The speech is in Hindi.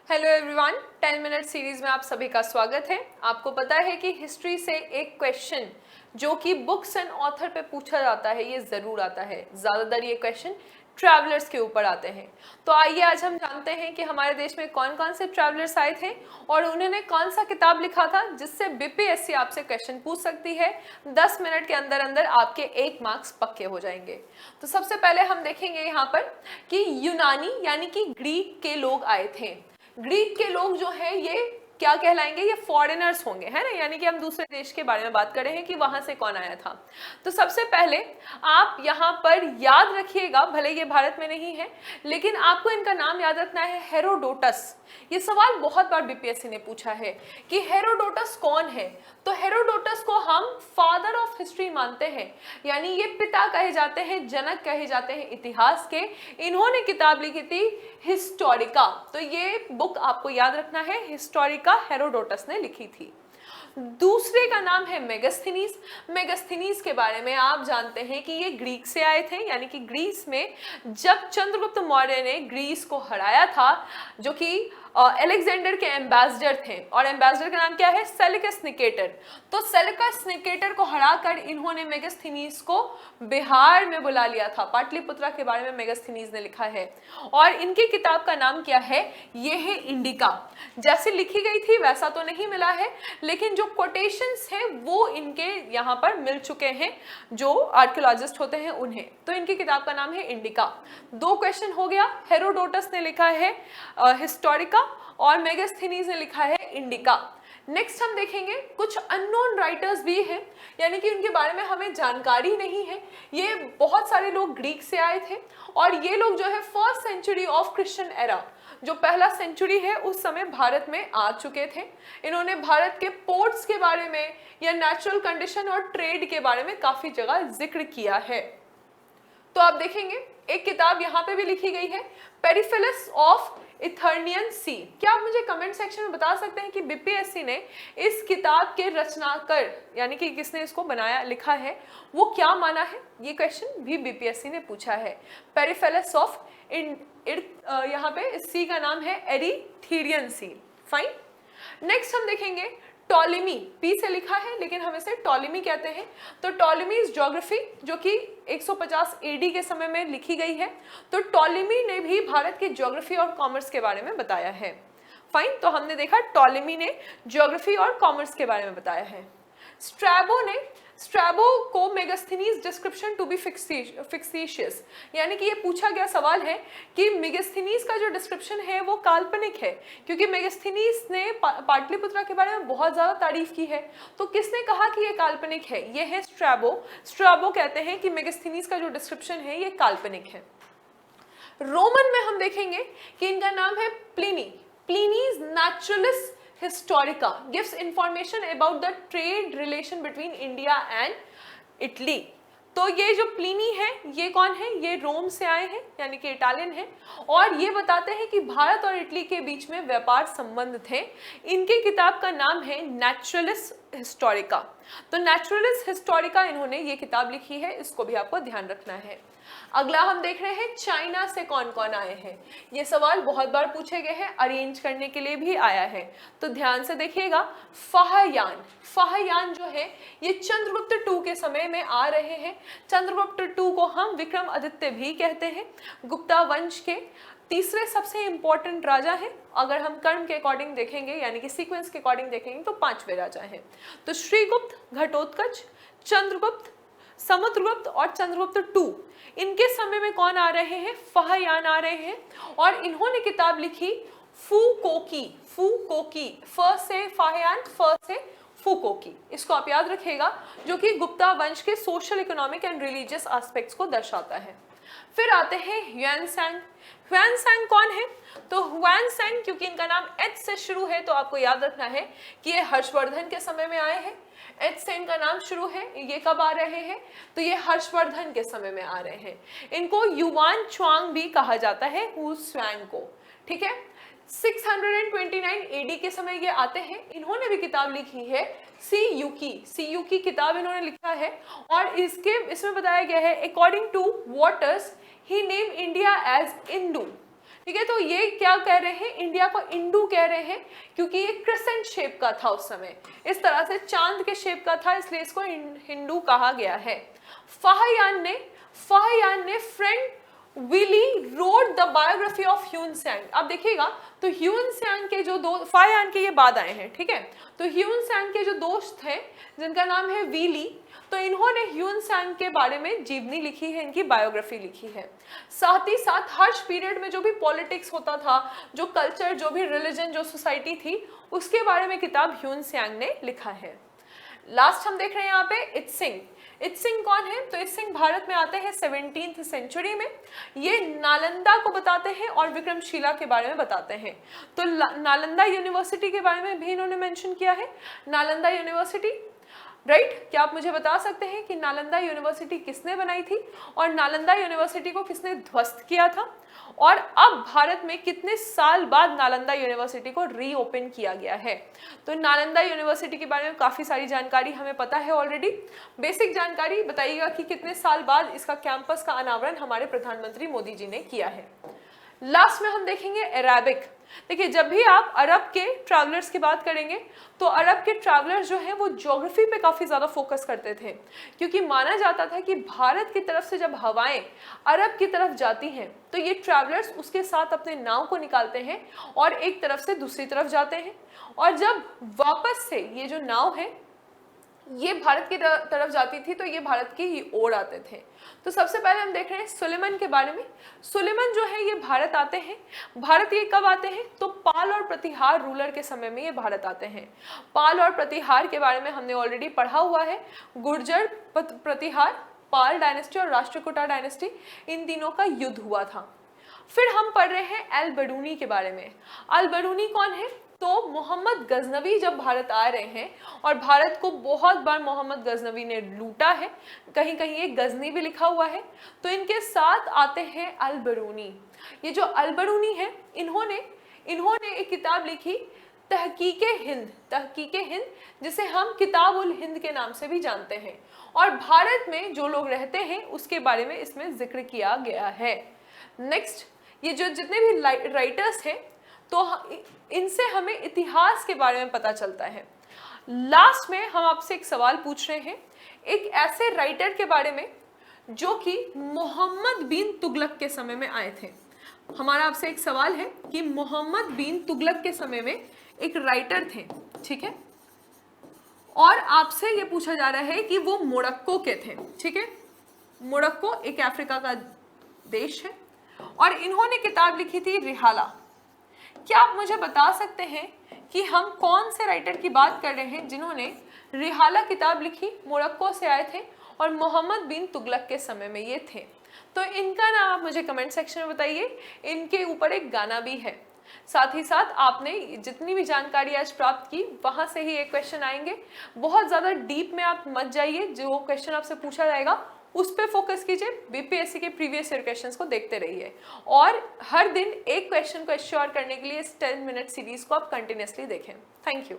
हेलो एवरीवन, 10 मिनट सीरीज में आप सभी का स्वागत है। आपको पता है कि हिस्ट्री से एक क्वेश्चन जो कि बुक्स एंड ऑथर पे पूछा जाता है ये जरूर आता है। ज्यादातर ये क्वेश्चन ट्रैवलर्स के ऊपर आते हैं। तो आइए आज हम जानते हैं कि हमारे देश में कौन कौन से ट्रैवलर्स आए थे और उन्होंने कौन सा किताब लिखा था जिससे बीपीएससी आपसे क्वेश्चन पूछ सकती है। 10 मिनट के अंदर अंदर आपके 1 मार्क्स पक्के हो जाएंगे। तो सबसे पहले हम देखेंगे यहाँ पर कि यूनानी यानी कि ग्रीक के लोग आए थे। ग्रीक के लोग जो है ये क्या कहलाएंगे, ये फॉरेनर्स होंगे, है ना। यानी कि हम दूसरे देश के बारे में बात कर रहे हैं कि वहां से कौन आया था। तो सबसे पहले आप यहाँ पर याद रखिएगा, भले ये भारत में नहीं है लेकिन आपको इनका नाम याद रखना है, हेरोडोटस। ये सवाल बहुत बार बीपीएससी ने पूछा है कि हेरोडोटस कौन है। तो हेरोडोटस को हम फादर ऑफ हिस्ट्री मानते हैं, यानी ये पिता कहे जाते हैं, जनक कहे जाते हैं इतिहास के। इन्होंने किताब लिखी थी हिस्टोरिका। तो ये बुक आपको याद रखना है, हिस्टोरिका हेरोडोटस ने लिखी थी। दूसरे का नाम है मेगास्थनीज। मेगास्थनीज के बारे में आप जानते हैं कि ये ग्रीक से आए थे, यानी कि ग्रीस में जब चंद्रगुप्त मौर्य ने ग्रीस को हराया था, जो कि अलेक्जेंडर के एम्बेसडर थे, और एम्बेसडर का नाम क्या है, सेलिकस निकेटर। तो सेलिकस निकेटर को हराकर इन्होंने मेगास्थनीज को बिहार में बुला लिया था। पाटलिपुत्रा के बारे में मेगास्थनीज ने लिखा है और इनकी किताब का नाम क्या है, ये है इंडिका। जैसे लिखी गई थी वैसा तो नहीं मिला है, लेकिन जो कोटेशंस हैं वो इनके यहाँ पर मिल चुके हैं, जो आर्कियोलॉजिस्ट होते हैं उन्हें। तो इनकी किताब का नाम है इंडिका। 2 क्वेश्चन हो गया। हेरोडोटस ने लिखा है हिस्टोरिका और मेगास्थनीज ने लिखा है इंडिका। नेक्स्ट हम देखेंगे कुछ अननोन राइटर्स भी हैं, यानी कि उनके बारे में हमें जानकारी नहीं है। ये बहुत सारे लोग ग्रीक से आए थे और ये लोग जो है 1st century of Christian era, जो पहला सेंचुरी है उस समय भारत में आ चुके थे। इन्होंने भारत के पोर्ट्स के बारे में या नेचुरल कंडीशन और ट्रेड के बारे में काफी जगह जिक्र किया है। तो आप देखेंगे एक किताब यहाँ पे भी लिखी गई है, पेरिफेलस ऑफ इथर्नियन सी। क्या आप मुझे कमेंट सेक्शन में बता सकते हैं कि बीपीएससी ने इस किताब के रचनाकार, यानी कि किसने इसको बनाया लिखा है, वो क्या माना है। ये क्वेश्चन भी बीपीएससी ने पूछा है। पेरिफेलस ऑफ यहाँ पे इस सी का नाम है एरिथीरियन सी। फाइन। नेक्स्ट हम देखेंगे टॉलेमी, पी से लिखा है लेकिन हम इसे टॉलेमी कहते हैं। तो टॉलेमीज ज्योग्राफी जो कि 150 एडी के समय में लिखी गई है। तो टॉलेमी ने भी भारत की ज्योग्राफी और कॉमर्स के बारे में बताया है। फाइन। तो हमने देखा टॉलेमी ने ज्योग्राफी और कॉमर्स के बारे में बताया है। स्ट्रैबो को मेगास्थनीज डिस्क्रिप्शन टू बी फिक्सिशियस, यानी कि ये पूछा गया सवाल है कि मेगास्थनीज का जो डिस्क्रिप्शन है वो काल्पनिक है, क्योंकि मेगास्थनीज ने पाटलिपुत्रा के बारे में बहुत ज्यादा तारीफ की है। तो किसने कहा कि ये काल्पनिक है, ये है स्ट्रैबो कहते हैं कि मेगास्थनीज का जो डिस्क्रिप्शन है ये काल्पनिक है। रोमन में हम देखेंगे कि इनका नाम है Pliny's Naturalis Historica gives information about the trade relation between India and Italy। तो ये जो प्लिनी है ये कौन है, ये रोम से आए हैं, यानी कि इटालियन है, और ये बताते हैं कि भारत और इटली के बीच में व्यापार संबंध थे। इनकी किताब का नाम है नेचुरलिस हिस्टोरिका। तो नेचुरलिस हिस्टोरिका इन्होंने ये किताब लिखी है, इसको भी आपको ध्यान रखना है। अगला हम देख रहे हैं चाइना से कौन कौन आए हैं। ये सवाल बहुत बार पूछे गए हैं, अरेंज करने के लिए भी आया है, तो ध्यान से देखिएगा। फाहयान जो है ये चंद्रगुप्त 2 के समय में आ रहे हैं। चंद्रगुप्त 2 को हम विक्रम आदित्य भी कहते हैं। गुप्ता वंश के तीसरे सबसे इंपॉर्टेंट राजा हैं। अगर हम कर्म के अकॉर्डिंग देखेंगे, यानी कि सीक्वेंस के अकॉर्डिंग देखेंगे, तो 5वें राजा हैं। तो श्रीगुप्त, घटोत्कच, चंद्रगुप्त, समुद्रगुप्त और चंद्रगुप्त 2, इनके समय में कौन आ रहे हैं, फाहयान आ रहे हैं। और इन्होंने किताब लिखी फूकोकी। फ से फाहयान, फ से फूकोकी, इसको आप याद रखिएगा, जो कि गुप्ता वंश के social, economic and religious aspects को दर्शाता है। फिर आते हैं ह्वेनसैंग कौन है, तो ह्वेनसैंग क्योंकि इनका नाम एच से शुरू है तो आपको याद रखना है कि ये हर्षवर्धन के समय में आए हैं। एच से इनका नाम शुरू है। ये कब आ रहे हैं, तो ये हर्षवर्धन के समय में आ रहे हैं। इनको युवान च्वांग भी कहा जाता है, हु स्वांग को। ठीक है। 629 एडी के समय ये आते हैं। इन्होंने भी किताब लिखी है सी किताब इन्होंने लिखा है, और इसमें बताया गया है according to Watters he name India as Indu. ठीक है, तो ये क्या कह रहे हैं, इंडिया को इंडू कह रहे हैं क्योंकि ये क्रिसेंट शेप का था उस समय, इस तरह से चांद के शेप का था, इसलिए इसको हिंदू कहा गया है। फाहियान ने friend Huili wrote the biography of Hiuen Tsang. अब देखिएगा, तो ह्यून सैंग के जो दो, फाहियान के ये बाद आए हैं, ठीक है, तो ह्यून सैंग के जो दोस्त हैं जिनका नाम है विली, तो इन्होंने ह्यून सैंग के बारे में जीवनी लिखी है, इनकी बायोग्राफी लिखी है। साथ ही साथ हर पीरियड में जो भी पॉलिटिक्स होता था, जो कल्चर, जो भी रिलीजन, जो सोसाइटी थी, उसके बारे में किताब ह्यून सैंग ने लिखा है। लास्ट हम देख रहे हैं यहाँ पे इत्सिंग। इत्सिंग कौन है, तो इत्सिंग भारत में आते हैं 17th सेंचुरी में। ये नालंदा को बताते हैं और विक्रमशिला के बारे में बताते हैं। तो नालंदा यूनिवर्सिटी के बारे में भी इन्होंने मेंशन किया है। नालंदा यूनिवर्सिटी, राइट, क्या आप मुझे बता सकते हैं कि नालंदा यूनिवर्सिटी किसने बनाई थी और नालंदा यूनिवर्सिटी को किसने ध्वस्त किया था, और अब भारत में कितने साल बाद नालंदा यूनिवर्सिटी को रीओपन किया गया है। तो नालंदा यूनिवर्सिटी के बारे में काफ़ी सारी जानकारी हमें पता है ऑलरेडी। बेसिक जानकारी बताइएगा कि कितने साल बाद इसका कैंपस का अनावरण हमारे प्रधानमंत्री मोदी जी ने किया है। लास्ट में हम देखेंगे अरेबिक। देखिए, जब भी आप अरब के ट्रैवलर्स की बात करेंगे तो अरब के ट्रैवलर्स जो हैं वो ज्योग्राफी पे काफ़ी ज़्यादा फोकस करते थे, क्योंकि माना जाता था कि भारत की तरफ से जब हवाएं अरब की तरफ जाती हैं तो ये ट्रैवलर्स उसके साथ अपने नाव को निकालते हैं और एक तरफ से दूसरी तरफ जाते हैं, और जब वापस से ये जो नाव है ये भारत की तरफ जाती थी तो ये भारत की ही ओर आते थे। तो सबसे पहले हम देख रहे हैं सुलेमान के बारे में। सुलेमान जो है ये भारत आते हैं। भारत ये कब आते हैं, तो पाल और प्रतिहार रूलर के समय में ये भारत आते हैं। पाल और प्रतिहार के बारे में हमने ऑलरेडी पढ़ा हुआ है। गुर्जर प्रतिहार, पाल डायनेस्टी और राष्ट्रकूटा डायनेस्टी, इन तीनों का युद्ध हुआ था। फिर हम पढ़ रहे हैं अल बरूनी के बारे में। अल बरूनी कौन है, तो मोहम्मद गजनवी जब भारत आ रहे हैं, और भारत को बहुत बार मोहम्मद गजनवी ने लूटा है, कहीं कहीं ये गजनी भी लिखा हुआ है, तो इनके साथ आते हैं अल बरूनी। ये जो अल बरूनी है, इन्होंने एक किताब लिखी तहकीके हिंद, जिसे हम किताब उल हिंद के नाम से भी जानते हैं, और भारत में जो लोग रहते हैं उसके बारे में इसमें जिक्र किया गया है। नेक्स्ट, ये जो जितने भी राइटर्स हैं तो इनसे हमें इतिहास के बारे में पता चलता है। लास्ट में हम आपसे एक सवाल पूछ रहे हैं, एक ऐसे राइटर के बारे में जो कि मोहम्मद बिन तुगलक के समय में आए थे। हमारा आपसे एक सवाल है कि मोहम्मद बिन तुगलक के समय में एक राइटर थे, ठीक है, और आपसे ये पूछा जा रहा है कि वो मोरक्को के थे, ठीक है। मोरक्को एक अफ्रीका का देश है, और इन्होंने किताब लिखी थी रिहाला। क्या आप मुझे बता सकते हैं कि हम कौन से राइटर की बात कर रहे हैं जिन्होंने रिहाला किताब लिखी, मोरक्को से आए थे और मोहम्मद बिन तुगलक के समय में ये थे। तो इनका नाम आप मुझे कमेंट सेक्शन में बताइए। इनके ऊपर एक गाना भी है। साथ ही साथ आपने जितनी भी जानकारी आज प्राप्त की वहां से ही एक क्वेश्चन आएंगे। बहुत ज़्यादा डीप में आप मत जाइए, जो क्वेश्चन आपसे पूछा जाएगा उस पर फोकस कीजिए। बीपीएससी के प्रीवियस ईयर क्वेश्चंस को देखते रहिए, और हर दिन एक क्वेश्चन को एश्योर करने के लिए इस 10 मिनट सीरीज को आप कंटिन्यूसली देखें। Thank you.